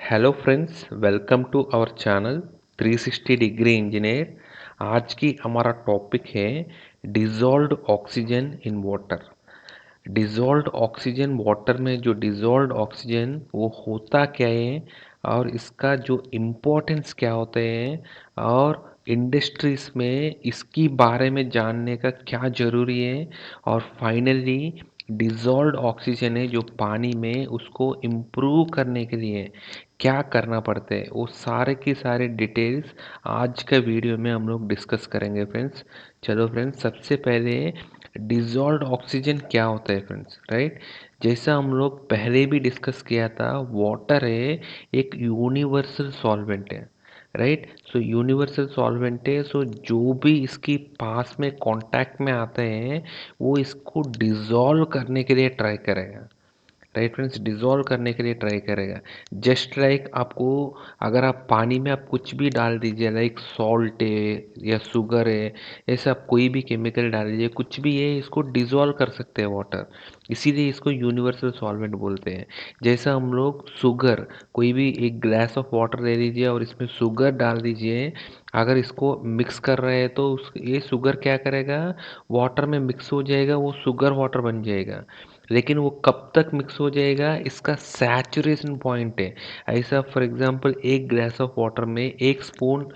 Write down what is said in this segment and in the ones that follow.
Hello friends, welcome to our channel 360 degree engineer. आज की हमारा टॉपिक है dissolved oxygen in water. Dissolved oxygen water में जो डिज़ोल्व्ड ऑक्सीजन वो होता क्या है और इसका जो इम्पोर्टेंस क्या होते हैं और इंडस्ट्रीज़ में इसकी बारे में जानने का क्या ज़रूरी है। और फाइनली डिज़ोल्व्ड ऑक्सीजन है जो पानी में उसको इम्प्रूव करने के लिए क्या करना पड़ता है, वो सारे की सारे डिटेल्स आज का वीडियो में हम लोग डिस्कस करेंगे फ्रेंड्स। चलो फ्रेंड्स, सबसे पहले डिज़ोल्व्ड ऑक्सीजन क्या होता है फ्रेंड्स, राइट। जैसा हम लोग पहले भी डिस्कस किया था, वाटर है एक यूनिवर्सल सॉल्वेंट है, राइट। सो यूनिवर्सल सॉल्वेंट है, सो जो भी इसकी पास में कांटेक्ट में आते हैं वो इसको डिज़ोल्व करने के लिए ट्राई करेगा, राइट फ्रेंड्स। डिज़ोल्व करने के लिए ट्राई करेगा। जस्ट लाइक आपको अगर आप पानी में आप कुछ भी डाल दीजिए, लाइक सॉल्ट है या शुगर है, ऐसा आप कोई भी केमिकल डाल दीजिए, कुछ भी है, इसको डिज़ोल्व कर सकते हैं वाटर। इसीलिए इसको यूनिवर्सल सॉल्वेंट बोलते हैं। जैसा हम लोग शुगर, कोई भी एक ग्लास ऑफ वाटर ले लीजिए और इसमें शुगर डाल दीजिए, अगर इसको मिक्स कर रहे हैं तो ये शुगर क्या करेगा, वाटर में मिक्स हो जाएगा, वो शुगर वाटर बन जाएगा। लेकिन वो कब तक मिक्स हो जाएगा, इसका सैचुरेशन पॉइंट है। ऐसा फॉर एग्जांपल एक ग्लास ऑफ वाटर में 1 स्पून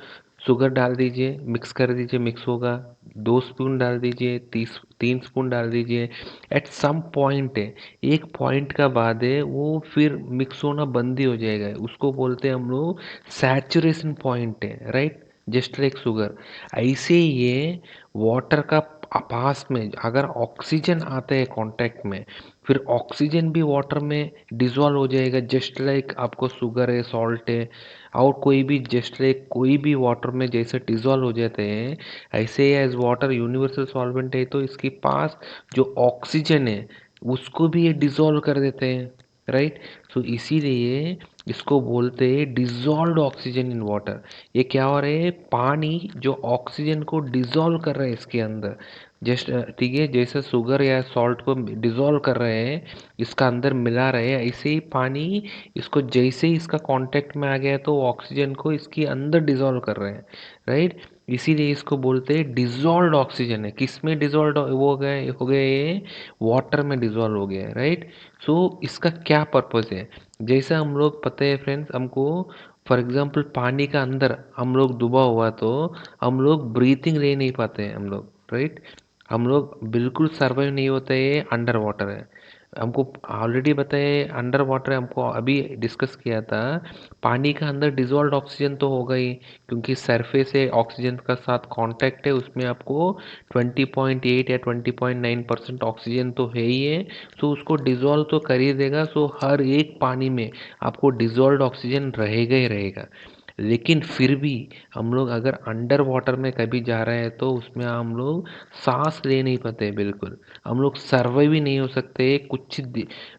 शुगर डाल दीजिए, मिक्स कर दीजिए, मिक्स होगा। 2 स्पून डाल दीजिए, 3 स्पून डाल दीजिए। एट सम पॉइंट है, एक पॉइंट का बाद है वो फिर मिक्स होना बंद ही हो जाएगा, उसको बोलते हैं हम लोग सैचुरेशन पॉइंट है, राइट। जस्ट लाइक शुगर, ऐसे ही ये वाटर का पास में अगर ऑक्सीजन आते हैं कांटेक्ट में, फिर ऑक्सीजन भी वाटर में डिसॉल्व हो जाएगा। जस्ट लाइक आपको शुगर है, सॉल्ट है और कोई भी, जस्ट लाइक कोई भी वाटर में जैसे डिसॉल्व हो जाते हैं, ऐसे ही एज वाटर यूनिवर्सल सॉल्वेंट है तो इसके पास जो ऑक्सीजन है उसको भी ये डिसॉल्व कर देते हैं, राइट। सो इसीलिए इसको बोलते हैं डिसॉल्व्ड ऑक्सीजन इन वाटर। ये क्या हो रहा है, पानी जो ऑक्सीजन को डिसॉल्व कर रहा है इसके अंदर। जस्ट ठीक है, जैसे शुगर या सॉल्ट को डिसॉल्व कर रहे हैं, इसका अंदर मिला रहे हैं, ऐसे ही पानी इसको जैसे ही इसका कांटेक्ट में आ गया तो ऑक्सीजन को इसके अंदर डिसॉल्व कर रहे हैं, राइट। इसीलिए इसको बोलते हैं डिसॉल्व्ड ऑक्सीजन है। किस में डिसॉल्व हो गए ये वाटर में डिसॉल्व हो गया है, राइट। सो इसका क्या पर्पस है, जैसे हम लोग पता है फ्रेंड्स हमको, फॉर एग्जांपल पानी का अंदर हम लोग डूबा हुआ तो हम लोग ब्रीथिंग ले नहीं पाते हैं हम लोग, राइट। हम लोग बिल्कुल सर्वाइव नहीं होते हैं अंडर वाटर है। हमको ऑलरेडी बताए अंडर वाटर, हमको अभी डिस्कस किया था, पानी का अंदर डिजॉल्व ऑक्सीजन तो होगा ही, क्योंकि सरफेस से ऑक्सीजन का साथ कांटेक्ट है, उसमें आपको 20.8 या 20.9% ऑक्सीजन तो है ही है। सो उसको डिजॉल्व तो कर ही देगा। सो हर एक पानी में आपको डिजॉल्व ऑक्सीजन रहेगा ही रहेगा। लेकिन फिर भी हम लोग अगर अंडर वाटर में कभी जा रहे हैं तो उसमें हम लोग सांस ले नहीं पाते बिल्कुल। हम लोग सर्वाइव भी नहीं हो सकते। कुछ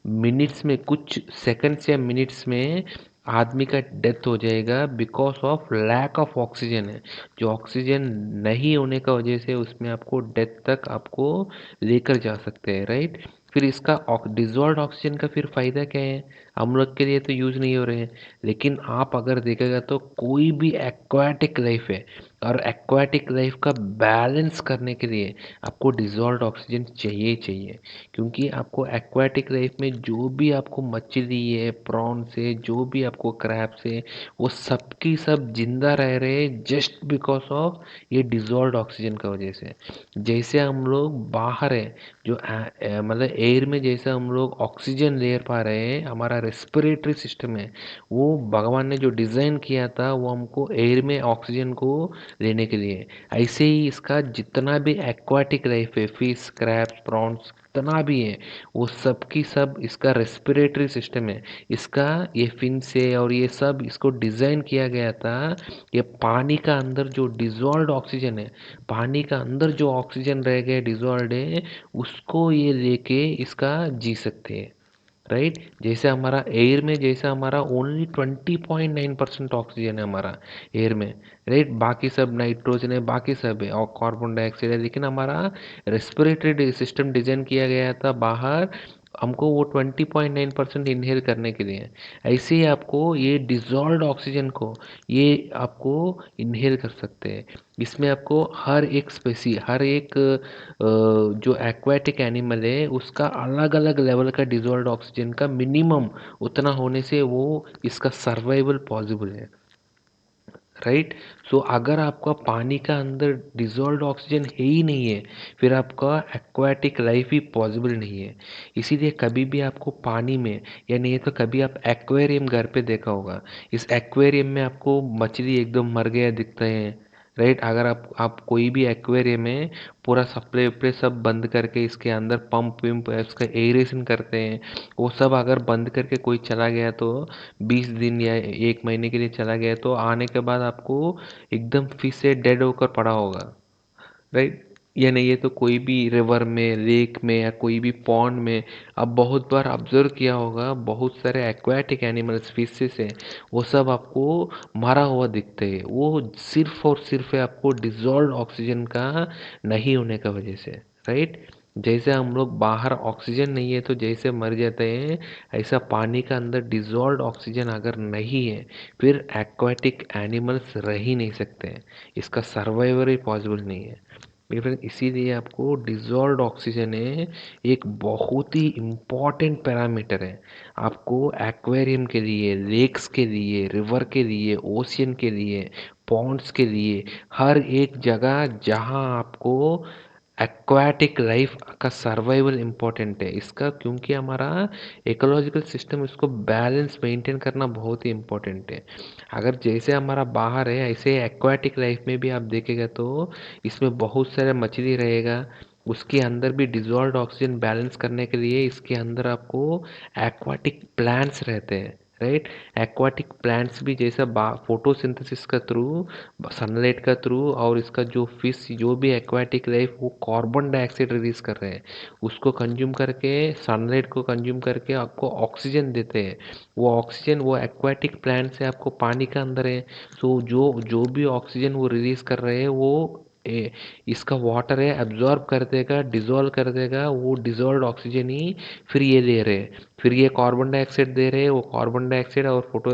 मिनट्स में, कुछ सेकंड्स या मिनट्स में आदमी का डेथ हो जाएगा because of lack of oxygen है। जो ऑक्सीजन नहीं होने का वजह से उसमें आपको डेथ तक आपको लेकर जा सकते हैं, राइट। फिर इसका डिजॉल्व ऑक्सीजन का फिर फ़ायदा क्या है, हम लोग के लिए तो यूज़ नहीं हो रहे हैं। लेकिन आप अगर देखेगा तो कोई भी एक्वाटिक लाइफ है, और एक्वाटिक लाइफ का बैलेंस करने के लिए आपको डिजॉल्व ऑक्सीजन चाहिए ही चाहिए। क्योंकि आपको एक्वाटिक लाइफ में जो भी आपको मछली है, प्रॉन्स है, जो भी आपको क्रैब्स है, वो सबकी सब जिंदा रह रहे हैं जस्ट बिकॉज ऑफ ये डिजॉल्व ऑक्सीजन का वजह से। जैसे हम लोग बाहर है, जो मतलब एयर में जैसे हम लोग ऑक्सीजन ले पा रहे हैं, हमारा रेस्पिरेटरी सिस्टम है, वो भगवान ने जो डिज़ाइन किया था वो हमको एयर में ऑक्सीजन को लेने के लिए। ऐसे ही इसका जितना भी एक्वाटिक लाइफ है, फिश, क्रैब्स, प्रॉन्स, जितना भी है, वो सब की सब इसका रेस्पिरेटरी सिस्टम है। इसका ये फिन से और ये सब इसको डिज़ाइन किया गया था। ये पानी का अंदर जो डिजॉल्व ऑक्सीजन है, पानी का अंदर जो ऑक्सीजन रह गया डिजॉल्व है, उसको ये लेके इसका जी सकते हैं, राइट। जैसे हमारा एयर में, जैसे हमारा ओनली 20.9% ऑक्सीजन है हमारा एयर में, राइट। बाकी सब नाइट्रोजन है, बाकी सब है और कार्बन डाइऑक्साइड है। लेकिन हमारा रेस्पिरेटरी सिस्टम डिजाइन किया गया था बाहर हमको वो 20.9% इनहेल करने के लिए है। ऐसे ही आपको ये डिज़ोल्व्ड ऑक्सीजन को ये आपको इनहेल कर सकते हैं। इसमें आपको हर एक स्पेसी हर एक जो एक्वाटिक एनिमल है उसका अलग अलग लेवल का डिज़ोल्व्ड ऑक्सीजन का मिनिमम उतना होने से वो इसका सर्वाइवल पॉसिबल है। राइट। सो अगर आपका पानी का अंदर डिजॉल्व्ड ऑक्सीजन है ही नहीं है, फिर आपका एक्वाटिक लाइफ ही पॉसिबल नहीं है। इसीलिए कभी भी आपको पानी में या नहीं तो कभी आप एक्वेरियम घर पे देखा होगा, इस एक्वेरियम में आपको मछली एकदम मर गया दिखते हैं। राइट। अगर आप कोई भी एक्वेरियम में पूरा सप्लाई वप्लाई सब बंद करके इसके अंदर पंप विम्प उसका एरेशन करते हैं, वो सब अगर बंद करके कोई चला गया तो 20 दिन या 1 महीने के लिए चला गया तो आने के बाद आपको एकदम फिश से डेड होकर पड़ा होगा। राइट। या नहीं ये तो कोई भी रिवर में लेक में या कोई भी पॉन्ड में आप बहुत बार ऑब्जर्व किया होगा, बहुत सारे एक्वाटिक एनिमल्स फिशेस हैं, वो सब आपको मरा हुआ दिखते हैं। वो सिर्फ और सिर्फ है आपको डिजॉल्व ऑक्सीजन का नहीं होने का वजह से। राइट। जैसे हम लोग बाहर ऑक्सीजन नहीं है तो जैसे मर जाते हैं, ऐसा पानी का अंदर डिजॉल्व ऑक्सीजन अगर नहीं है फिर एक्वाटिक एनिमल्स रह ही नहीं सकते हैं। इसका सर्वाइवर ही पॉसिबल नहीं है। मेरे फ्रेंड इसीलिए आपको डिजॉल्व्ड ऑक्सीजन है एक बहुत ही इम्पॉर्टेंट पैरामीटर है। आपको एक्वेरियम के लिए, लेक्स के लिए, रिवर के लिए, ओशियन के लिए, पॉन्ड्स के लिए, हर एक जगह जहाँ आपको एक्वाटिक लाइफ का सर्वाइवल इम्पोर्टेंट है इसका, क्योंकि हमारा इकोलॉजिकल सिस्टम इसको बैलेंस मेंटेन करना बहुत ही इम्पोर्टेंट है। अगर जैसे हमारा बाहर है ऐसे एक्वाटिक लाइफ में भी आप देखेगा तो इसमें बहुत सारे मछली रहेगा, उसके अंदर भी डिजॉल्व्ड ऑक्सीजन बैलेंस करने के लिए इसके अंदर आपको एक्वाटिक प्लांट्स रहते हैं। राइट। एक्वाटिक प्लांट्स भी जैसा फोटोसिंथेसिस का थ्रू, सनलाइट का थ्रू, और इसका जो फिश जो भी एक्वाटिक लाइफ वो कार्बन डाइऑक्साइड रिलीज कर रहे हैं, उसको कंज्यूम करके सनलाइट को कंज्यूम करके आपको ऑक्सीजन देते हैं। वो ऑक्सीजन वो एक्वाटिक प्लांट से आपको पानी का अंदर है। सो जो जो भी ऑक्सीजन वो रिलीज कर रहे हैं वो इसका वाटर है एब्जॉर्ब कर देगा, डिजोल्व कर देगा, वो डिजोल्व ऑक्सीजन ही फिर ये दे रहे हैं। फिर ये कार्बन डाइऑक्साइड दे रहे हैं, वो कार्बन डाइऑक्साइड और फोटो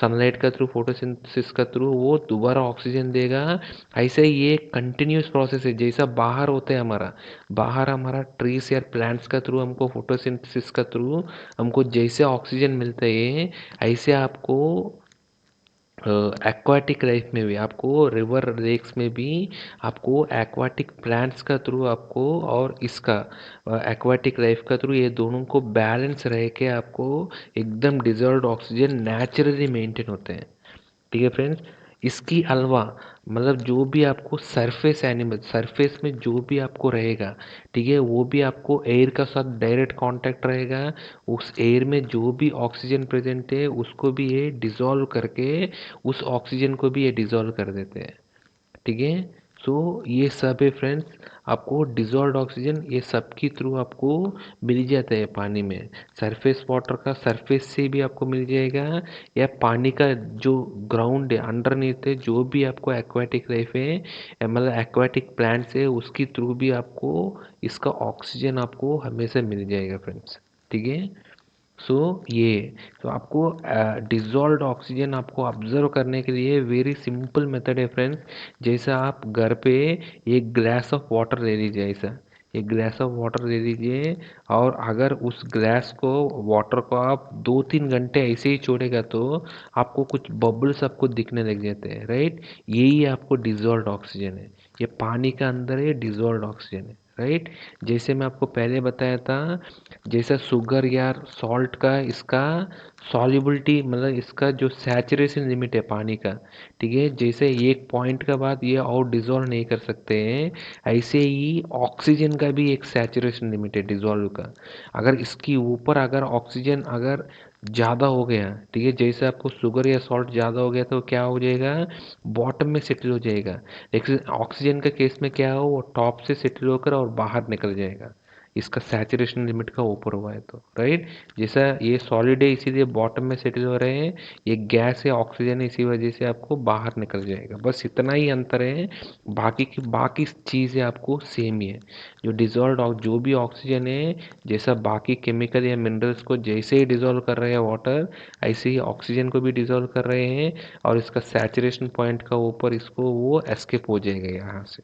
सनलाइट का थ्रू, फोटोसिंथेसिस का थ्रू वो दोबारा ऑक्सीजन देगा। ऐसे ही ये कंटिन्यूस प्रोसेस है। जैसा बाहर होता है हमारा, बाहर हमारा ट्रीज या प्लांट्स का थ्रू हमको फोटोसिंथेसिस का थ्रू हमको जैसे ऑक्सीजन मिलता है, ऐसे आपको एक्वाटिक लाइफ में भी आपको रिवर लेक्स में भी आपको एक्वाटिक प्लांट्स का थ्रू आपको और इसका एक्वाटिक लाइफ का थ्रू ये दोनों को बैलेंस रह के आपको एकदम डिजर्व्ड ऑक्सीजन नेचुरली मेंटेन होते हैं। ठीक है फ्रेंड्स। इसकी अलावा मतलब जो भी आपको सरफेस एनिमल सरफेस में जो भी आपको रहेगा, ठीक है, वो भी आपको एयर का साथ डायरेक्ट कांटेक्ट रहेगा। उस एयर में जो भी ऑक्सीजन प्रेजेंट है उसको भी ये डिसॉल्व करके उस ऑक्सीजन को भी ये डिसॉल्व कर देते हैं। ठीक है। सो ये सब है फ्रेंड्स, आपको डिजॉल्व्ड ऑक्सीजन ये सब के थ्रू आपको मिल जाता है पानी में। सरफेस वाटर का सरफेस से भी आपको मिल जाएगा, या पानी का जो ग्राउंड है अंडरनीथ है जो भी आपको एक्वाटिक लाइफ है मतलब एक्वाटिक प्लांट्स है उसके थ्रू भी आपको इसका ऑक्सीजन आपको हमेशा मिल जाएगा फ्रेंड्स। ठीक है। सो ये तो आपको डिजॉल्व्ड ऑक्सीजन आपको ऑब्जर्व करने के लिए वेरी सिंपल मेथड है फ्रेंड्स। जैसा आप घर पे एक ग्लास ऑफ वाटर ले लीजिए, ऐसा एक ग्लास ऑफ वाटर ले लीजिए, और अगर उस ग्लास को वाटर को आप 2-3 घंटे ऐसे ही छोड़ेगा तो आपको कुछ बबल्स आपको दिखने लग जाते हैं। राइट। यही आपको डिजॉल्व्ड ऑक्सीजन है। ये पानी का अंदर है डिजॉल्व्ड ऑक्सीजन है। राइट। जैसे मैं आपको पहले बताया था, जैसा शुगर या सॉल्ट का इसका सॉल्युबिलिटी मतलब इसका जो सैचुरेशन लिमिट है पानी का, ठीक है, जैसे एक पॉइंट के बाद ये और डिजॉल्व नहीं कर सकते हैं, ऐसे ही ऑक्सीजन का भी एक सैचुरेशन लिमिट है डिजॉल्व का। अगर इसकी ऊपर अगर ऑक्सीजन अगर ज़्यादा हो गया, ठीक है, जैसे आपको शुगर या सॉल्ट ज़्यादा हो गया तो क्या हो जाएगा, बॉटम में सेटल हो जाएगा। लेकिन ऑक्सीजन के केस में क्या हो, वो टॉप से सेटल होकर और बाहर निकल जाएगा। इसका सैचुरेशन लिमिट का ऊपर हुआ है तो, राइट। जैसा ये सॉलिड है इसीलिए बॉटम में सेटल हो रहे हैं, ये गैस है ऑक्सीजन है इसी वजह से आपको बाहर निकल जाएगा, बस इतना ही अंतर है। बाकी चीज़ें आपको सेम ही है। जो जो भी ऑक्सीजन है, जैसा बाकी केमिकल या मिनरल्स को जैसे ही डिजोल्व कर रहे हैं वाटर, ऐसे ही ऑक्सीजन को भी डिजोल्व कर रहे हैं, और इसका सैचुरेशन पॉइंट का ऊपर इसको वो एस्केप हो जाएगा यहाँ से।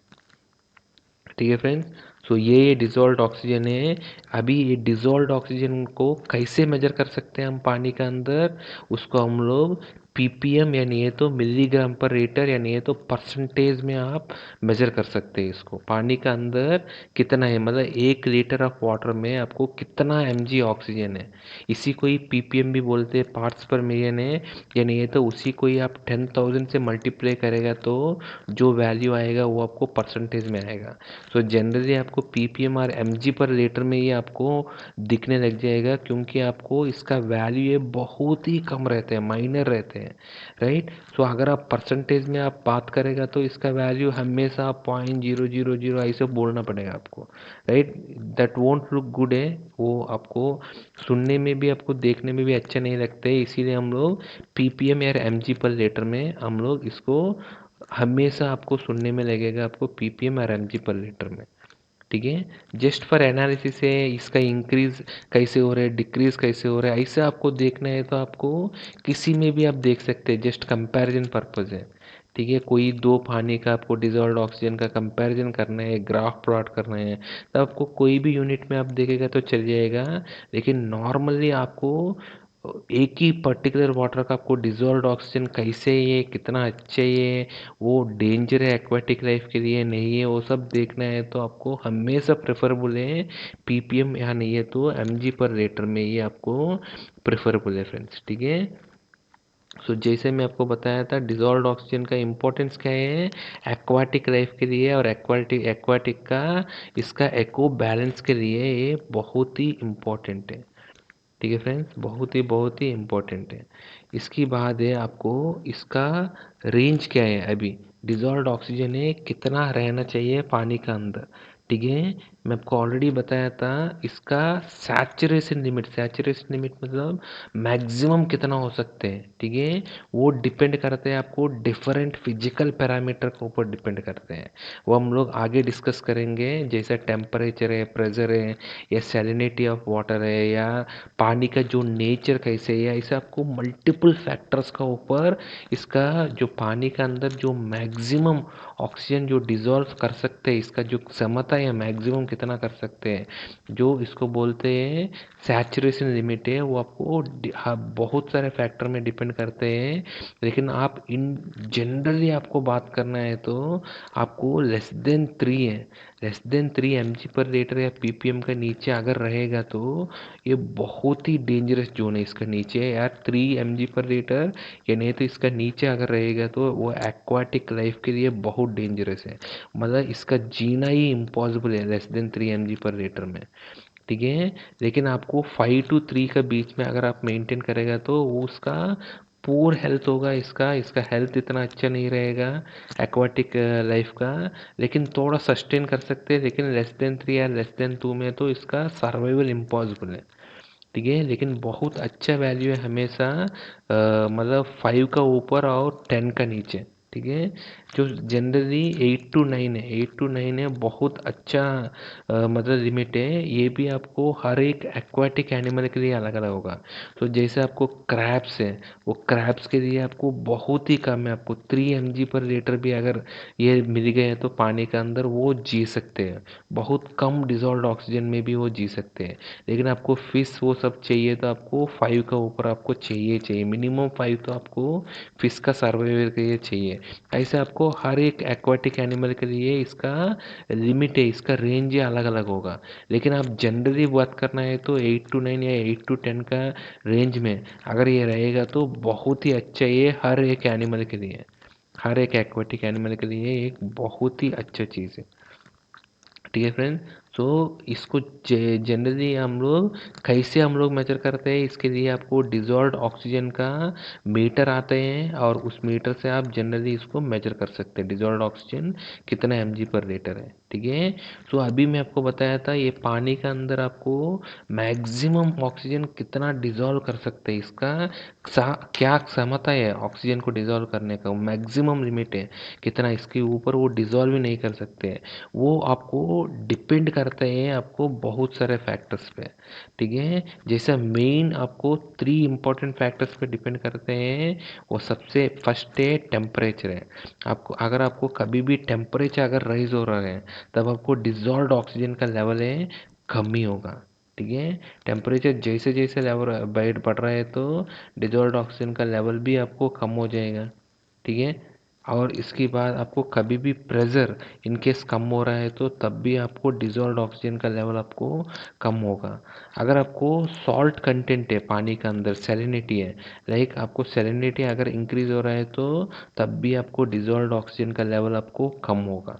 ठीक है फ्रेंड्स। सो ये डिजोल्व ऑक्सीजन है। अभी ये डिजोल्व ऑक्सीजन को कैसे मेजर कर सकते हैं हम पानी के अंदर, उसको हम लोग पीपीएम यानी ये तो मिलीग्राम पर लीटर यानी ये तो परसेंटेज में आप मेजर कर सकते हैं इसको। पानी का अंदर कितना है, मतलब 1 लीटर ऑफ वाटर में आपको कितना mg ऑक्सीजन है, इसी को ही पीपीएम भी बोलते हैं, पार्ट्स पर मिलियन है। यानी ये तो उसी को ही आप 10,000 से मल्टीप्लाई करेगा तो जो वैल्यू आएगा वो आपको परसेंटेज में आएगा। सो जनरली आपको पीपीएम और एमजी पर लीटर में ये आपको दिखने लग जाएगा, क्योंकि आपको इसका वैल्यू ये बहुत ही कम रहते हैं, माइनर रहते हैं, राइट। सो अगर आप परसेंटेज में आप बात करेगा तो इसका वैल्यू हमेशा 0.000 ऐसे बोलना पड़ेगा आपको, right. That won't look good है, वो आपको सुनने में भी आपको देखने में भी अच्छा नहीं लगता है, इसीलिए हम लोग पीपीएम या एमजी पर लीटर में हम लोग इसको हमेशा आपको सुनने में लगेगा आपको पीपीएम और एमजी पर लीटर में। ठीक है। जस्ट फॉर एनालिसिस है, इसका इंक्रीज कैसे हो रहा है डिक्रीज कैसे हो रहा है ऐसा आपको देखना है तो आपको किसी में भी आप देख सकते हैं, जस्ट कंपैरिजन पर्पज है। ठीक है, कोई दो पानी का आपको डिजॉल्व्ड ऑक्सीजन का कंपैरिजन करना है, ग्राफ प्लॉट करना है, तो आपको कोई भी यूनिट में आप देखेगा तो चल जाएगा। लेकिन नॉर्मली आपको एक ही पर्टिकुलर वाटर का आपको डिजॉल्व्ड ऑक्सीजन कैसे है, ये कितना अच्छा है, वो डेंजर है एक्वाटिक लाइफ के लिए नहीं है, वो सब देखना है तो आपको हमेशा प्रेफरेबल है पीपीएम, या नहीं है तो एमजी पर लीटर में ये आपको प्रेफरेबल है फ्रेंड्स। ठीक है। सो जैसे मैं आपको बताया था डिजॉल्व्ड ऑक्सीजन का इम्पोर्टेंस क्या है एक्वाटिक लाइफ के लिए, और एक्वाटिक का इसका एको बैलेंस के लिए ये बहुत ही इम्पोर्टेंट है। ठीक है फ्रेंड्स, बहुत ही इम्पोर्टेंट है। इसकी बाद है आपको इसका रेंज क्या है, अभी डिजॉल्व्ड ऑक्सीजन है कितना रहना चाहिए पानी का अंदर। ठीक है, मैं आपको ऑलरेडी बताया था इसका सैचुरेशन लिमिट मतलब मैक्सिमम कितना हो सकते हैं। ठीक है, वो डिपेंड करते हैं आपको डिफरेंट फिजिकल पैरामीटर के ऊपर डिपेंड करते हैं, वो हम लोग आगे डिस्कस करेंगे, जैसे टेम्परेचर है, प्रेशर है, या सैलिनिटी ऑफ वाटर है, या पानी का जो नेचर कैसे है, या ऐसे आपको मल्टीपल फैक्टर्स का ऊपर इसका जो पानी के अंदर जो मैक्सिमम ऑक्सीजन जो डिजॉल्व कर सकते हैं, इसका जो क्षमता या मैक्सिमम कितना कर सकते हैं, जो इसको बोलते हैं सैचुरेशन लिमिट है, वो आपको हाँ, बहुत सारे फैक्टर में डिपेंड करते हैं। लेकिन आप इन जनरली आपको बात करना है तो आपको लेस देन 3 है, लेस देन 3 mg पर लीटर या पीपीएम का नीचे अगर रहेगा तो ये बहुत ही डेंजरस जोन है, इसका नीचे है यार 3 mg पर लीटर, या नहीं तो इसका नीचे अगर रहेगा तो वो एक्वाटिक लाइफ के लिए बहुत डेंजरस है, मतलब इसका जीना ही इम्पॉसिबल है लेस देन 3 mg पर लीटर में। ठीक है, लेकिन आपको 5 to 3 का बीच में अगर आप मेंटेन करेगा तो वो उसका पूर हेल्थ होगा, इसका इसका हेल्थ इतना अच्छा नहीं रहेगा एक्वाटिक लाइफ का, लेकिन थोड़ा सस्टेन कर सकते हैं, लेकिन लेस देन 3 या लेस देन 2 में तो इसका सर्वाइवल इम्पॉसिबल है। ठीक है, लेकिन बहुत अच्छा वैल्यू है हमेशा मतलब 5 का ऊपर और 10 का नीचे। ठीक है, जो जनरली 8 to 9 है, 8 to 9 है, बहुत अच्छा मतलब लिमिट है, ये भी आपको हर एक एक्वाटिक एनिमल के लिए अलग अलग होगा। तो जैसे आपको क्रैब्स है, वो क्रैब्स के लिए आपको बहुत ही कम है, आपको 3 mg पर लीटर भी अगर ये मिल गए हैं तो पानी के अंदर वो जी सकते हैं, बहुत कम डिजॉल्व्ड ऑक्सीजन में भी वो जी सकते हैं। लेकिन आपको फिश वो सब चाहिए तो आपको 5 का ऊपर आपको चाहिए मिनिमम 5 तो आपको फिश का सर्वाइवल के लिए चाहिए। ऐसे आपको हर एक एक्वाटिक एनिमल के लिए इसका लिमिट है, इसका रेंज अलग अलग होगा। लेकिन आप जनरली बात करना है तो 8 to 9 या 8 to 10 का रेंज में अगर ये रहेगा तो बहुत ही अच्छा, ये हर एक एनिमल के लिए, हर एक एक्वाटिक एनिमल के लिए एक बहुत ही अच्छा चीज़ है। ठीक है फ्रेंड। सो इसको जनरली हम लोग मेजर करते हैं, इसके लिए आपको डिजॉल्व्ड ऑक्सीजन का मीटर आते हैं और उस मीटर से आप जनरली इसको मेजर कर सकते हैं डिजॉल्व्ड ऑक्सीजन कितना mg/लीटर है। ठीक है, सो अभी मैं आपको बताया था ये पानी के अंदर आपको मैक्सिमम ऑक्सीजन कितना डिजॉल्व कर सकते हैं, इसका क्या क्षमता है ऑक्सीजन को डिजॉल्व करने का, मैक्सिमम लिमिट है कितना, इसके ऊपर वो डिजॉल्व ही नहीं कर सकते हैं। वो आपको डिपेंड करते हैं आपको बहुत सारे फैक्टर्स पे। ठीक है, जैसे मेन आपको 3 इम्पोर्टेंट फैक्टर्स पे डिपेंड करते हैं। वो सबसे फर्स्ट है टेम्परेचर है। आपको अगर आपको कभी भी टेम्परेचर अगर राइज हो रहा है तब आपको डिजॉल्व्ड ऑक्सीजन का लेवल है कम ही होगा। ठीक है, टेम्परेचर जैसे जैसे लेवल बढ़ रहा है तो डिजॉल्व्ड ऑक्सीजन का लेवल भी आपको कम हो जाएगा। ठीक है, और इसके बाद आपको कभी भी प्रेशर इन केस कम हो रहा है तो तब भी आपको डिजॉल्व्ड ऑक्सीजन का लेवल आपको कम होगा। अगर आपको सॉल्ट कंटेंट है पानी के अंदर, सैलिनिटी है, लाइक आपको सैलिनिटी अगर इंक्रीज हो रहा है तो तब भी आपको डिजॉल्व्ड ऑक्सीजन का लेवल आपको कम होगा।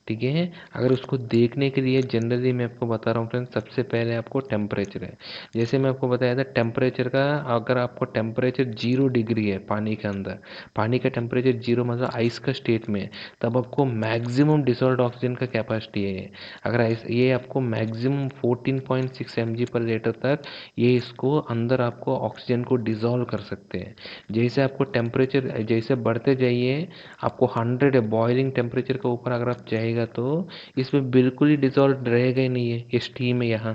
ठीक है, अगर उसको देखने के लिए जनरली मैं आपको बता रहा हूँ फ्रेंड्स, सबसे पहले आपको टेम्परेचर है। जैसे मैं आपको बताया था टेम्परेचर का, अगर आपको टेम्परेचर 0 डिग्री है पानी के अंदर, पानी का टेम्परेचर 0 मतलब आइस का स्टेट में, तब आपको मैक्सिमम डिसॉल्व्ड ऑक्सीजन का कैपेसिटी है। अगर ये आपको मैक्सिमम 14.6 mg/लीटर तक ये इसको अंदर आपको ऑक्सीजन को डिसॉल्व कर सकते हैं। जैसे आपको टेम्परेचर जैसे बढ़ते जाइए, आपको 100 है बॉइलिंग टेम्परेचर के ऊपर अगर आप जाएगा तो इसमें बिल्कुल ही डिजॉल्व रहेगा ही नहीं है। ये स्टीम है, यहाँ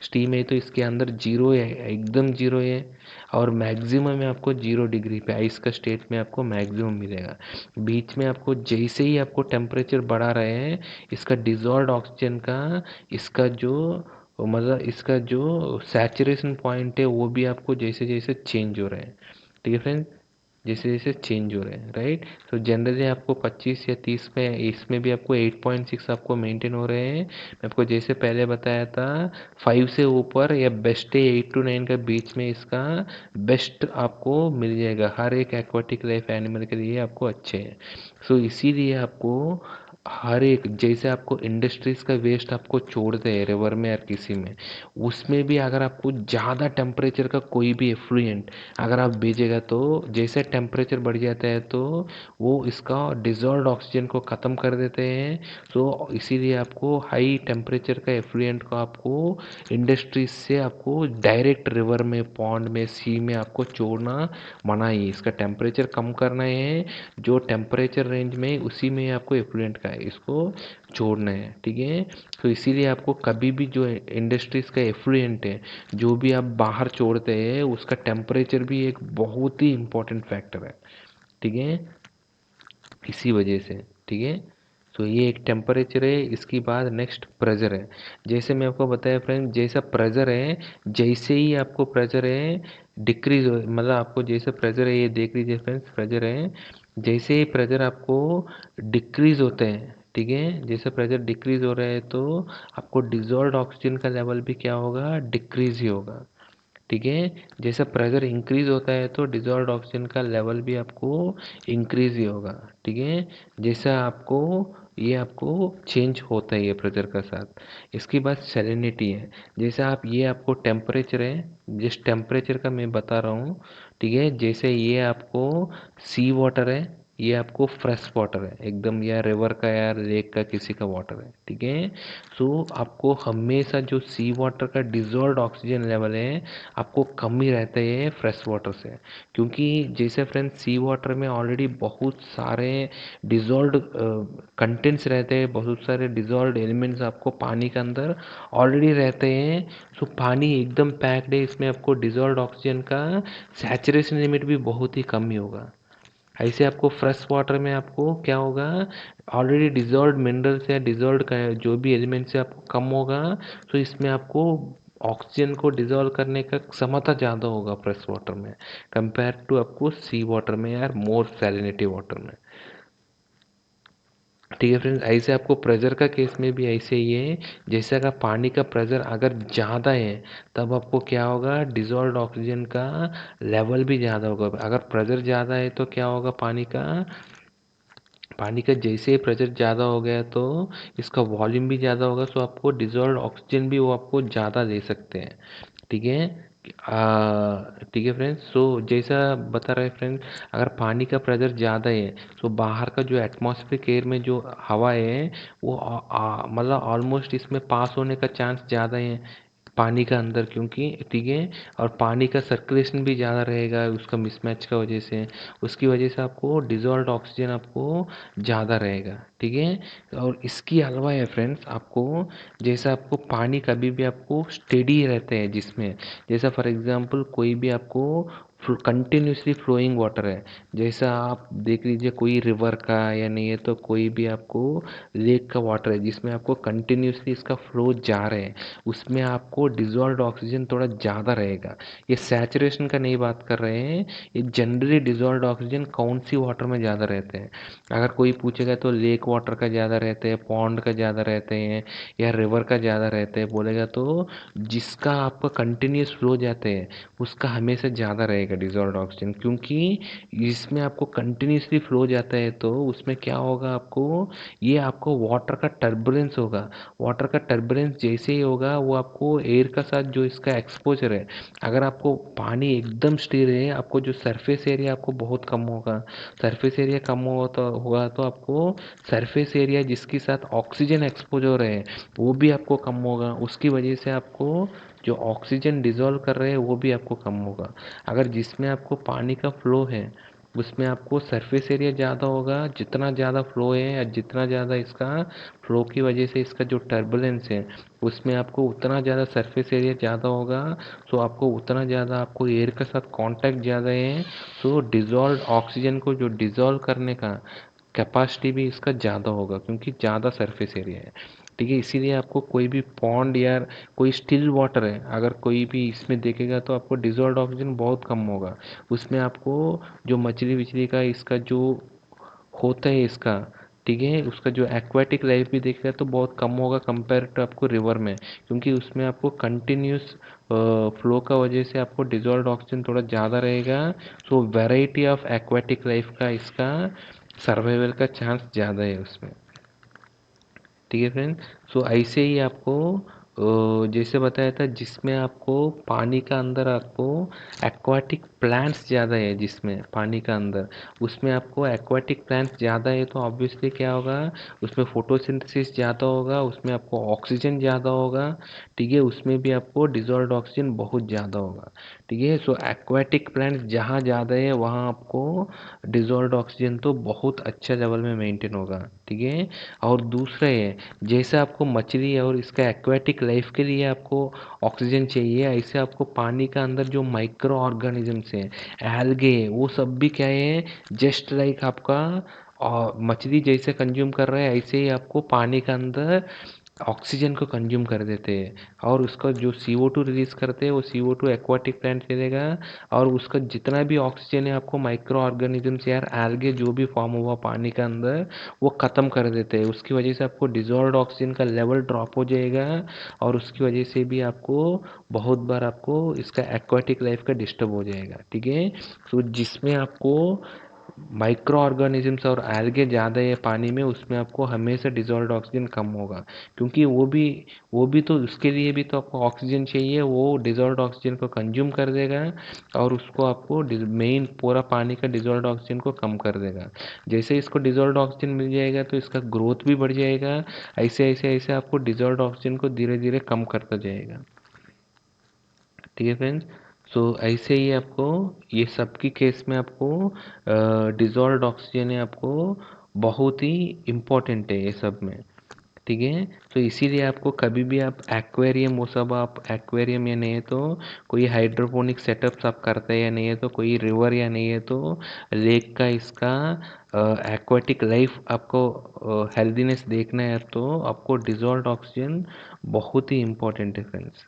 स्टीम है तो इसके अंदर जीरो है, एकदम जीरो है। और मैक्सिमम है आपको 0 डिग्री पे आइस का स्टेट में आपको मैक्सिमम मिलेगा। बीच में आपको जैसे ही आपको टेम्परेचर बढ़ा रहे हैं, इसका डिजॉल्व ऑक्सीजन का इसका जो मतलब इसका जो सैचुरेशन पॉइंट है वो भी आपको जैसे जैसे चेंज हो रहा है। ठीक है फ्रेंड, जैसे जैसे चेंज हो रहे हैं, राइट। तो जनरली आपको 25 या 30 में, इसमें भी आपको 8.6 आपको मेंटेन हो रहे हैं। मैं आपको जैसे पहले बताया था 5 से ऊपर या बेस्ट है 8 to 9 का बीच में इसका बेस्ट आपको मिल जाएगा, हर एक एक्वाटिक लाइफ एनिमल के लिए आपको अच्छे हैं। सो इसीलिए आपको हर एक, जैसे आपको इंडस्ट्रीज का वेस्ट आपको छोड़ते हैं रिवर में या किसी में, उसमें भी अगर आपको ज़्यादा टेम्परेचर का कोई भी एफ्लुएंट अगर आप भेजेगा तो जैसे टेम्परेचर बढ़ जाता है तो वो इसका डिजॉल्व्ड ऑक्सीजन को ख़त्म कर देते हैं। तो इसीलिए आपको हाई टेम्परेचर का एफ्लुएंट को आपको इंडस्ट्रीज से आपको डायरेक्ट रिवर में, पॉन्ड में, सी में आपको छोड़ना मना ही है। इसका टेम्परेचर कम करना है, जो टेम्परेचर रेंज में उसी में आपको एफ्लुएंट का है इसको छोड़ना है। ठीक है, तो इसीलिए आपको कभी भी जो इंडस्ट्रीज का एफ्लुएंट है जो भी आप बाहर छोड़ते हैं उसका टेम्परेचर भी एक बहुत ही इम्पोर्टेंट फैक्टर है। ठीक है, इसी वजह से। ठीक है, तो ये एक टेम्परेचर है। इसके बाद नेक्स्ट प्रेशर है। जैसे मैं आपको बताया फ्रेंड, जैसा प्रेशर है, जैसे ही आपको प्रेशर है डिक्रीज मतलब आपको जैसे प्रेशर है, ये देख लीजिए फ्रेंड्स, प्रेशर है, जैसे ही प्रेशर आपको डिक्रीज होते हैं, ठीक है, जैसे प्रेशर डिक्रीज हो रहा है तो आपको डिजॉल्व्ड ऑक्सीजन का लेवल भी क्या होगा, डिक्रीज ही होगा। ठीक है, जैसा प्रेशर इंक्रीज होता है तो डिजॉल्व्ड ऑक्सीजन का लेवल भी आपको इंक्रीज ही होगा। ठीक है, जैसा आपको ये आपको चेंज होता है ये प्रेशर का साथ। इसके बाद सैलिनिटी है। जैसे आप ये आपको टेम्परेचर है, जिस टेम्परेचर का मैं बता रहा हूँ, ठीक है, जैसे ये आपको सी वाटर है, ये आपको फ्रेश वाटर है एकदम, या रिवर का या लेक का किसी का वाटर है। ठीक है, सो आपको हमेशा जो सी वाटर का डिजॉल्व्ड ऑक्सीजन लेवल है आपको कम ही रहता है फ्रेश वाटर से। क्योंकि जैसे फ्रेंड्स सी वाटर में ऑलरेडी बहुत सारे डिजॉल्व्ड कंटेंट्स रहते हैं, बहुत सारे डिजॉल्व्ड एलिमेंट्स आपको पानी के अंदर ऑलरेडी रहते हैं। सो पानी एकदम पैक्ड है, इसमें आपको डिजॉल्व्ड ऑक्सीजन का सैचुरेशन लिमिट भी बहुत ही कम ही होगा। ऐसे आपको फ्रेश वाटर में आपको क्या होगा, ऑलरेडी डिजॉल्व्ड मिनरल्स या डिजॉल्व्ड जो भी एलिमेंट्स है आपको कम होगा। तो इसमें आपको ऑक्सीजन को डिजॉल्व करने का क्षमता ज़्यादा होगा फ्रेश वाटर में, कंपेयर टू आपको सी वाटर में या मोर सैलिनिटी वाटर में। ठीक है फ्रेंड्स, ऐसे आपको प्रेशर का केस में भी ऐसे ही है। जैसे अगर पानी का प्रेशर अगर ज़्यादा है तब आपको क्या होगा, डिजॉल्व्ड ऑक्सीजन का लेवल भी ज़्यादा होगा। अगर प्रेशर ज़्यादा है तो क्या होगा पानी का, पानी का जैसे ही प्रेशर ज़्यादा हो गया तो इसका वॉल्यूम भी ज़्यादा होगा, सो आपको डिज़ोल्व्ड ऑक्सीजन भी वो आपको ज़्यादा दे सकते हैं। ठीक है। ठीक है फ्रेंड्स, सो जैसा बता रहे फ्रेंड्स, अगर पानी का प्रेशर ज़्यादा है तो बाहर का जो एटमॉस्फेरिक एयर में जो हवा है वो मतलब ऑलमोस्ट इसमें पास होने का चांस ज़्यादा है पानी का अंदर, क्योंकि ठीक है, और पानी का सर्कुलेशन भी ज़्यादा रहेगा उसका मिसमैच का वजह से, उसकी वजह से आपको डिज़ोल्व्ड ऑक्सीजन आपको ज़्यादा रहेगा। ठीक है। और इसके अलावा है फ्रेंड्स, आपको जैसा आपको पानी कभी भी आपको स्टेडी रहते हैं जिसमें, जैसा फॉर एग्जांपल कोई भी आपको कंटिन्यूसली फ्लोइंग वाटर है, जैसा आप देख लीजिए कोई रिवर का या नहीं है तो कोई भी आपको लेक का वाटर है जिसमें आपको कंटिन्यूसली इसका फ्लो जा रहे हैं, उसमें आपको डिज़ोल्व्ड ऑक्सीजन थोड़ा ज़्यादा रहेगा। ये सैचुरेशन का नहीं बात कर रहे हैं, ये जनरली डिज़ोल्व्ड ऑक्सीजन कौन सी वाटर में ज़्यादा रहते हैं। अगर कोई पूछेगा तो लेक वाटर का ज़्यादा रहते हैं, पॉन्ड का ज़्यादा रहते हैं, या रिवर का ज़्यादा रहते हैं बोलेगा तो जिसका आपका कंटिन्यूस फ्लो जाते हैं उसका हमेशा ज़्यादा रहेगा डिज़ोल्व्ड ऑक्सीजन, क्योंकि इसमें आपको कंटिन्यूसली फ्लो जाता है तो उसमें क्या होगा आपको, ये आपको वाटर का टर्बुलेंस होगा। वाटर का टर्बुलेंस जैसे ही होगा वो आपको एयर का साथ जो इसका एक्सपोजर है, अगर आपको पानी एकदम स्थिर है आपको जो सरफेस एरिया आपको बहुत कम होगा, सरफेस एरिया कम होगा तो आपको सरफेस एरिया जिसके साथ ऑक्सीजन एक्सपोज हो रहे हैं वो भी आपको कम होगा, उसकी वजह से आपको जो ऑक्सीजन डिज़ोल्व कर रहे हैं वो भी आपको कम होगा। अगर जिसमें आपको पानी का फ्लो है उसमें आपको सरफेस एरिया ज़्यादा होगा, जितना ज़्यादा फ्लो है या जितना ज़्यादा इसका फ्लो की वजह से इसका जो टर्बुलेंस है उसमें आपको उतना ज़्यादा सरफेस एरिया ज़्यादा होगा, तो आपको उतना ज़्यादा आपको एयर के साथ कांटेक्ट ज़्यादा है, तो डिज़ोल्व ऑक्सीजन को जो डिज़ोल्व करने का कैपेसिटी भी इसका ज़्यादा होगा क्योंकि ज़्यादा सरफेस एरिया है। ठीक है, इसीलिए आपको कोई भी पॉन्ड या कोई स्टिल वाटर है अगर कोई भी इसमें देखेगा तो आपको डिज़ोल्व्ड ऑक्सीजन बहुत कम होगा, उसमें आपको जो मछली विछली का इसका जो होता है इसका, ठीक है, उसका जो एक्वाटिक लाइफ भी देखेगा तो बहुत कम होगा कंपेयर टू आपको रिवर में, क्योंकि उसमें आपको कंटिन्यूस फ्लो का वजह से आपको डिज़ोल्व्ड ऑक्सीजन थोड़ा ज़्यादा रहेगा, सो वैरायटी ऑफ एक्वाटिक लाइफ का इसका सर्वाइवल का चांस ज़्यादा है उसमें। ठीक है फ्रेंड, सो ऐसे ही आपको जैसे बताया था जिसमें आपको पानी का अंदर आपको एक्वाटिक प्लांट्स ज़्यादा है, जिसमें पानी का अंदर उसमें आपको एक्वाटिक प्लांट्स ज़्यादा है तो ऑब्वियसली क्या होगा, उसमें फोटोसिंथेसिस ज़्यादा होगा, उसमें आपको ऑक्सीजन ज़्यादा होगा। ठीक है, उसमें भी आपको डिज़ोल्व्ड ऑक्सीजन बहुत ज़्यादा होगा। ठीक है, सो एक्वाटिक प्लांट्स जहाँ ज़्यादा है वहाँ आपको डिज़ोल्व्ड ऑक्सीजन तो बहुत अच्छा लेवल में मेंटेन होगा। ठीक है, और दूसरा है जैसे आपको मछली और इसका एक्वेटिक लाइफ के लिए आपको ऑक्सीजन चाहिए, ऐसे आपको पानी का अंदर जो माइक्रो ऑर्गेनिजम्स हैं, एल्गे, वो सब भी क्या है, जस्ट लाइक आपका और मछली जैसे कंज्यूम कर रहा है ऐसे ही आपको पानी के अंदर ऑक्सीजन को कंज्यूम कर देते हैं, और उसका जो CO2 रिलीज करते हैं वो CO2 एक्वाटिक प्लांट ले लेगा, और उसका जितना भी ऑक्सीजन है आपको माइक्रो ऑर्गेनिजम्स या एल्गे जो भी फॉर्म हुआ पानी के अंदर वो ख़त्म कर देते हैं, उसकी वजह से आपको डिज़ोल्व्ड ऑक्सीजन का लेवल ड्रॉप हो जाएगा, और उसकी वजह से भी आपको बहुत बार आपको इसका एक्वाटिक लाइफ का डिस्टर्ब हो जाएगा। ठीक है, तो जिसमें आपको माइक्रो ऑर्गेनिजम्स और एल्गे ज़्यादा है पानी में उसमें आपको हमेशा डिज़ोल्व्ड ऑक्सीजन कम होगा, क्योंकि वो भी तो उसके लिए भी तो आपको ऑक्सीजन चाहिए, वो डिज़ोल्व्ड ऑक्सीजन को कंज्यूम कर देगा और उसको आपको मेन पूरा पानी का डिज़ोल्व्ड ऑक्सीजन को कम कर देगा। जैसे इसको डिज़ोल्व्ड ऑक्सीजन मिल जाएगा तो इसका ग्रोथ भी बढ़ जाएगा, ऐसे ऐसे ऐसे आपको डिज़ोल्व्ड ऑक्सीजन को धीरे धीरे कम करता जाएगा। ठीक है फ्रेंड्स, सो ऐसे ही आपको ये सब की केस में आपको डिज़ोल्व्ड ऑक्सीजन है आपको बहुत ही इम्पोर्टेंट है ये सब में। ठीक है, तो इसीलिए आपको कभी भी आप एक्वेरियम, वो सब आप एक्वेरियम या नहीं है तो कोई हाइड्रोपोनिक सेटअप्स आप करते हैं या नहीं है तो कोई रिवर या नहीं है तो लेक का इसका एक्वाटिक लाइफ आपको हेल्दीनेस देखना है तो आपको डिज़ोल्व्ड ऑक्सीजन बहुत ही इम्पोर्टेंट है फ्रेंड्स।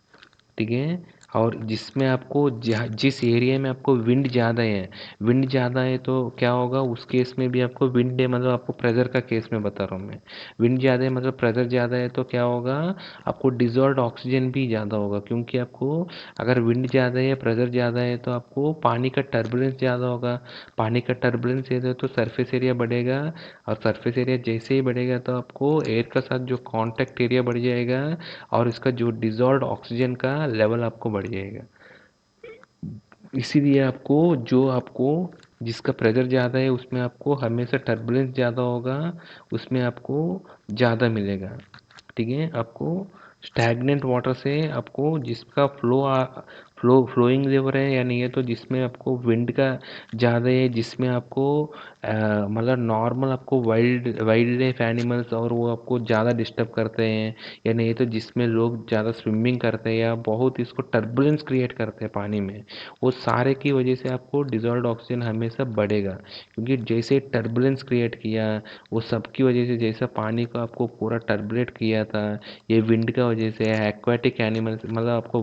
ठीक है, और जिसमें आपको जिस एरिया में आपको विंड ज़्यादा है तो क्या होगा उस केस में भी आपको विंड है, मतलब आपको प्रेशर का केस में बता रहा हूँ मैं। विंड ज़्यादा है मतलब प्रेशर ज़्यादा है तो क्या होगा, आपको डिजॉल्व्ड ऑक्सीजन भी ज़्यादा होगा, क्योंकि आपको अगर विंड ज़्यादा है, प्रेशर ज़्यादा है तो आपको पानी का टर्बुलेंस ज़्यादा होगा। पानी का टर्बुलेंस है तो सरफेस एरिया बढ़ेगा, और सरफेस एरिया जैसे ही बढ़ेगा तो आपको एयर का साथ जो कांटेक्ट एरिया बढ़ जाएगा, और इसका जो डिजॉल्व्ड ऑक्सीजन का लेवल आपको बढ़ जाएगा। इसीलिए आपको जिसका प्रेशर ज़्यादा है उसमें आपको हमेशा टर्बुलेंस ज़्यादा होगा, उसमें आपको ज़्यादा मिलेगा। ठीक है, आपको स्टैग्नेंट वाटर से आपको जिसका फ्लोइंग रिवर है या नहीं है, तो जिसमें आपको विंड का ज़्यादा है, जिसमें आपको मतलब नॉर्मल आपको वाइल्ड लाइफ एनिमल्स और वो आपको ज़्यादा डिस्टर्ब करते हैं, या नहीं तो जिसमें लोग ज़्यादा स्विमिंग करते हैं या बहुत इसको टर्बुलेंस क्रिएट करते हैं पानी में, वो सारे की वजह से आपको डिजॉल्व्ड ऑक्सीजन हमेशा बढ़ेगा। क्योंकि जैसे टर्बुलेंस क्रिएट किया, वो सब की वजह से, जैसा पानी को आपको पूरा टर्बुलेट किया था, ये विंड का वजह से, एक्वाटिक एनिमल्स मतलब आपको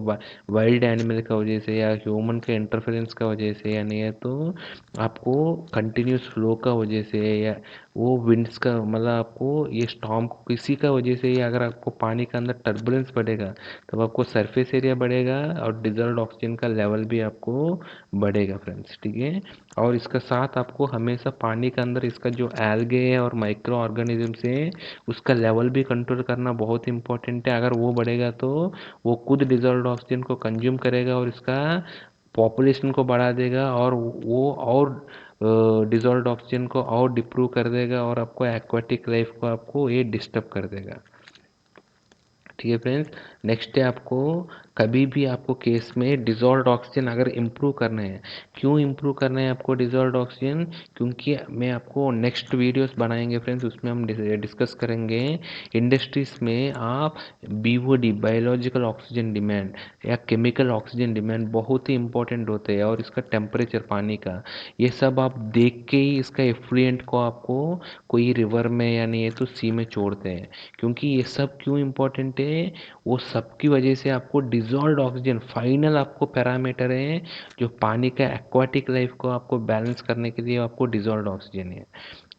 वाइल्ड एनिमल का वजह से, या ह्यूमन के इंटरफेरेंस का वजह से, या नहीं है तो आपको कंटिन्यूस फ्लो का वजह से, या वो विंड्स का मतलब आपको ये स्टॉर्म किसी का वजह से, या अगर आपको पानी के अंदर टर्बुलेंस बढ़ेगा तब आपको सरफेस एरिया बढ़ेगा और डिजॉल्व्ड ऑक्सीजन का लेवल भी आपको बढ़ेगा फ्रेंड्स। ठीक है, और इसका साथ आपको हमेशा पानी के अंदर इसका जो एल्गे है और माइक्रो ऑर्गेनिजम्स है उसका लेवल भी कंट्रोल करना बहुत इंपॉर्टेंट है। अगर वो बढ़ेगा तो वो खुद डिजॉल्व्ड ऑक्सीजन को कंज्यूम करेगा और इसका पॉपुलेशन को बढ़ा देगा, और वो और डिजॉल्व्ड ऑक्सीजन को और डिप्रूव कर देगा, और आपको एक्वाटिक लाइफ को आपको ये डिस्टर्ब कर देगा। ठीक है फ्रेंड्स, नेक्स्ट है आपको कभी भी आपको केस में डिजॉल्व्ड ऑक्सीजन अगर इम्प्रूव करना है, क्यों इम्प्रूव करना है आपको डिजॉल्व्ड ऑक्सीजन, क्योंकि मैं आपको नेक्स्ट वीडियोस बनाएंगे फ्रेंड्स, उसमें हम डिस्कस करेंगे इंडस्ट्रीज में आप बीओडी बायोलॉजिकल ऑक्सीजन डिमांड या केमिकल ऑक्सीजन डिमांड बहुत ही इंपॉर्टेंट होते हैं, और इसका टेम्परेचर पानी का ये सब आप देख के ही इसका एफ्लुएंट को आपको कोई रिवर में या नहीं है तो सी में छोड़ते हैं। क्योंकि ये सब क्यों इम्पोर्टेंट है, वो सब की वजह से आपको डिजॉल्व्ड ऑक्सीजन फाइनल आपको पैरामीटर है जो पानी का एक्वाटिक लाइफ को आपको बैलेंस करने के लिए आपको डिजॉल्व्ड ऑक्सीजन है।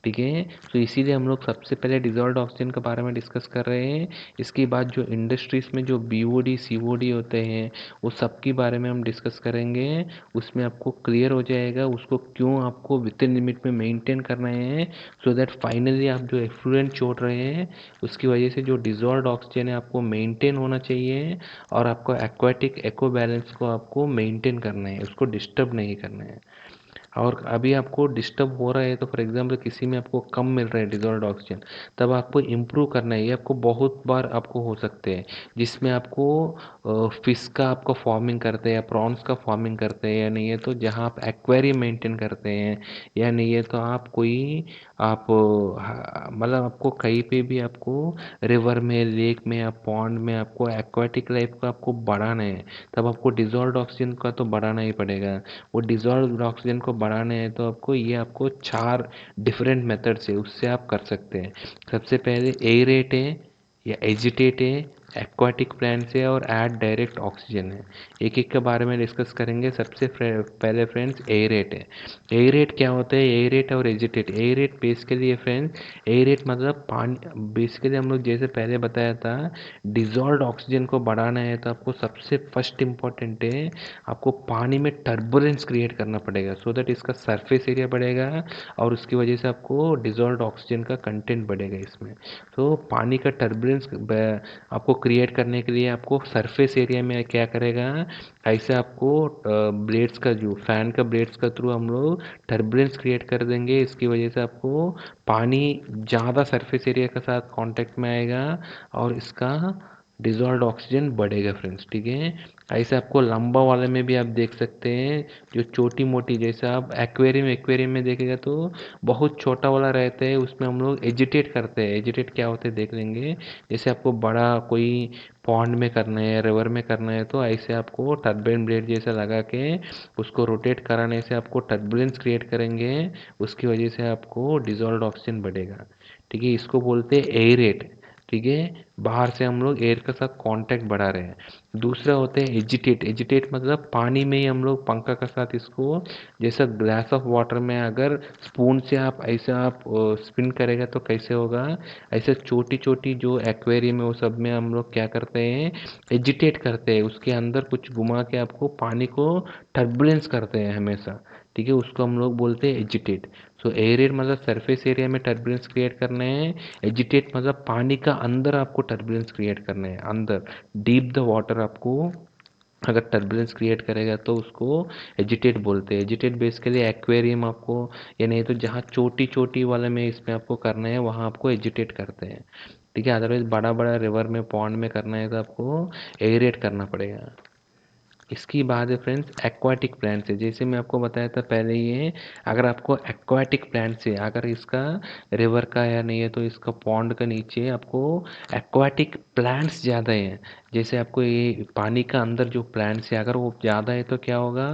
ठीक है, तो इसीलिए हम लोग सबसे पहले डिजॉल्व्ड ऑक्सीजन के बारे में डिस्कस कर रहे हैं। इसके बाद जो इंडस्ट्रीज में जो बीओडी सीओडी होते हैं वो सब के बारे में हम डिस्कस करेंगे। उसमें आपको क्लियर हो जाएगा उसको क्यों आपको विद इन लिमिट में मेंटेन करना है, सो दैट फाइनली आप जो एफ्लुएंट छोड़ रहे हैं उसकी वजह से जो डिजॉल्व्ड ऑक्सीजन है आपको मेंटेन होना चाहिए, और आपको एक्वाटिक एको बैलेंस को आपको मेंटेन करना है, उसको डिस्टर्ब नहीं करना है। और अभी आपको डिस्टर्ब हो रहा है तो फॉर एग्जांपल किसी में आपको कम मिल रहा है डिजॉल्व्ड ऑक्सीजन, तब आपको इम्प्रूव करना है। ये आपको बहुत बार आपको हो सकते हैं जिसमें आपको फिश का आपको फार्मिंग करते हैं या प्रॉन्स का फार्मिंग करते हैं, या नहीं है तो जहाँ आप एक्वेरियम मेंटेन करते हैं, या नहीं है तो आप कोई आप मतलब आपको कहीं पे भी आपको रिवर में, लेक में या पॉन्ड में आपको एक्वाटिक लाइफ को आपको बढ़ाना है, तब आपको डिजॉल्व्ड ऑक्सीजन का तो बढ़ाना ही पड़ेगा। वो डिजॉल्व ऑक्सीजन को बढ़ाने हैं तो आपको 4 डिफरेंट मेथड्स है उससे आप कर सकते हैं। सबसे पहले एरेट है या एजिटेट है, एक्वाटिक प्लांट्स है, और ऐड डायरेक्ट ऑक्सीजन है। एक एक के बारे में डिस्कस करेंगे। सबसे पहले फ्रेंड्स एरेट है। एरेट क्या होता है, एरेट और एजिटेट। एरेट बेसिकली है फ्रेंड्स, एरेट मतलब पानी, बेसिकली हम लोग जैसे पहले बताया था डिजॉल्व्ड ऑक्सीजन को बढ़ाना है तो आपको सबसे फर्स्ट इम्पॉर्टेंट है आपको पानी में टर्बुलेंस क्रिएट करना पड़ेगा, सो दैट इसका सरफेस एरिया बढ़ेगा और उसकी वजह से आपको डिजॉल्व्ड ऑक्सीजन का कंटेंट बढ़ेगा इसमें। तो पानी का टर्बुलेंस आपको क्रिएट करने के लिए आपको सरफेस एरिया में क्या करेगा, ऐसे आपको ब्लेड्स का जो फैन का ब्लेड्स का थ्रू हम लोग टर्बुलेंस क्रिएट कर देंगे। इसकी वजह से आपको पानी ज़्यादा सरफेस एरिया के साथ कांटेक्ट में आएगा और इसका डिजॉल्व्ड ऑक्सीजन बढ़ेगा फ्रेंड्स। ठीक है, ऐसे आपको लंबा वाले में भी आप देख सकते हैं, जो छोटी मोटी जैसे आप एक्वेरियम में देखेगा तो बहुत छोटा वाला रहता है, उसमें हम लोग एजिटेट करते हैं। एजिटेट क्या होते हैं देख लेंगे। जैसे आपको बड़ा कोई पॉन्ड में करना है, रिवर में करना है, तो ऐसे आपको टर्बाइन ब्लेड जैसा लगा के उसको रोटेट कराने से आपको टर्बुलेंस क्रिएट करेंगे, उसकी वजह से आपको डिजॉल्व्ड ऑक्सीजन बढ़ेगा। ठीक है, इसको बोलते हैं एरेट। ठीक है, बाहर से हम लोग एयर के साथ कांटेक्ट बढ़ा रहे हैं। दूसरा होता है एजिटेट। एजिटेट मतलब पानी में ही हम लोग पंखा के साथ इसको, जैसा ग्लास ऑफ वाटर में अगर स्पून से आप ऐसे आप स्पिन करेगा तो कैसे होगा, ऐसे छोटी छोटी जो एक्वेरियम है वो सब में हम लोग क्या करते हैं, एजिटेट करते हैं, उसके अंदर कुछ घुमा के आपको पानी को टर्बुलेंस करते हैं हमेशा। ठीक है, उसको हम लोग बोलते हैं एजिटेट। सो एयर मतलब सरफेस एरिया में टर्बुलेंस क्रिएट करने हैं। एजिटेट मतलब पानी का अंदर आपको टर्बुलेंस क्रिएट करने हैं, अंदर डीप द वाटर आपको अगर टर्बुलेंस क्रिएट करेगा तो उसको एजिटेट बोलते हैं। एजिटेट बेसिकली एक्वेरियम आपको, या नहीं तो जहाँ छोटी छोटी वाले में इसमें आपको करना है वहाँ आपको एजिटेट करते हैं। ठीक है, अदरवाइज बड़ा बड़ा रिवर में पॉन्ड में करना है तो आपको एयरेट करना पड़ेगा। इसकी बात है फ्रेंड्स एक्वाटिक प्लांट से। जैसे मैं आपको बताया था पहले, ये अगर आपको एक्वाटिक प्लांट से अगर इसका रिवर का या नहीं है तो इसका पॉन्ड का नीचे आपको एक्वाटिक प्लांट्स ज़्यादा हैं। जैसे आपको ये पानी का अंदर जो प्लांट्स है अगर वो ज़्यादा है तो क्या होगा,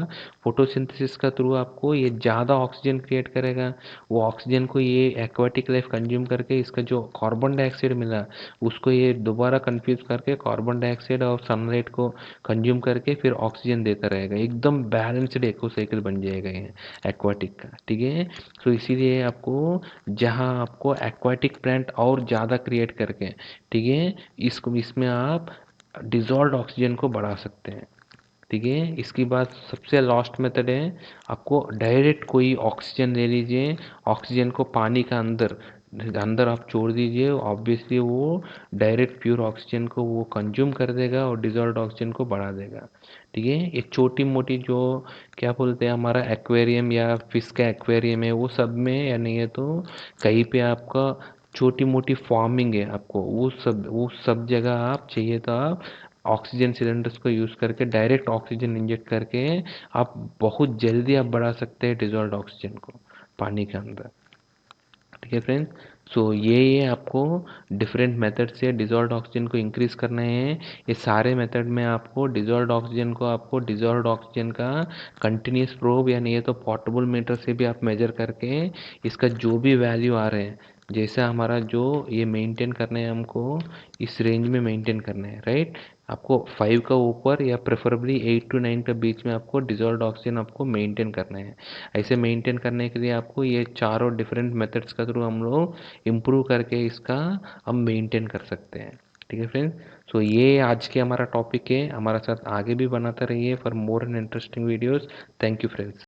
फोटोसिंथेसिस का थ्रू आपको ये ज़्यादा ऑक्सीजन क्रिएट करेगा। वो ऑक्सीजन को ये एक्वाटिक लाइफ कंज्यूम करके इसका जो कार्बन डाइऑक्साइड मिला उसको ये दोबारा कंफ्यूज करके कार्बन डाइऑक्साइड और सनलाइट को कंज्यूम करके फिर ऑक्सीजन देता रहेगा। एकदम बैलेंस्ड इकोसाइकिल बन जाएगा ये एक्वाटिक का। ठीक है, सो इसीलिए आपको जहाँ आपको एक्वाटिक प्लांट और ज़्यादा क्रिएट करके, ठीक है, इसको इसमें आप डिजॉल्व ऑक्सीजन को बढ़ा सकते हैं। ठीक है, इसकी बात सबसे लास्ट मेथड है, आपको डायरेक्ट कोई ऑक्सीजन ले लीजिए, ऑक्सीजन को पानी का अंदर अंदर आप छोड़ दीजिए, ऑब्वियसली वो डायरेक्ट प्योर ऑक्सीजन को वो कंज्यूम कर देगा और डिजॉल्व ऑक्सीजन को बढ़ा देगा। ठीक है, ये छोटी मोटी जो क्या बोलते हैं हमारा एक्वेरियम या फिश का एक्वेरियम है वो सब में, या नहीं है तो कहीं पे आपका छोटी मोटी फार्मिंग है आपको, वो सब जगह आप चाहिए तो आप ऑक्सीजन सिलेंडर्स को यूज़ करके डायरेक्ट ऑक्सीजन इंजेक्ट करके आप बहुत जल्दी आप बढ़ा सकते हैं डिजॉल्व ऑक्सीजन को पानी के अंदर। ठीक है फ्रेंड्स, सो ये आपको डिफरेंट मेथड से डिजॉल्व ऑक्सीजन को इंक्रीज करना है। ये सारे मेथड में आपको डिजॉल्व ऑक्सीजन को आपको डिजॉल्व ऑक्सीजन का कंटिन्यूस प्रोब या नहीं है तो पोर्टेबल मीटर से भी आप मेजर करके इसका जो भी वैल्यू आ रहे हैं, जैसे हमारा जो ये मेंटेन करना है हमको, इस रेंज में मेंटेन करना है, राइट। आपको 5 का ऊपर या प्रेफरेबली 8 to 9 के बीच में आपको डिजॉल्व ऑक्सीजन आपको मेंटेन करना है। ऐसे मेंटेन करने के लिए आपको ये चारों डिफरेंट मेथड्स का थ्रू हम लोग इम्प्रूव करके इसका हम मेंटेन कर सकते हैं। ठीक है फ्रेंड्स, सो ये आज के हमारा टॉपिक है। हमारा साथ आगे भी बनाते रहिए for more and interesting videos. Thank you friends.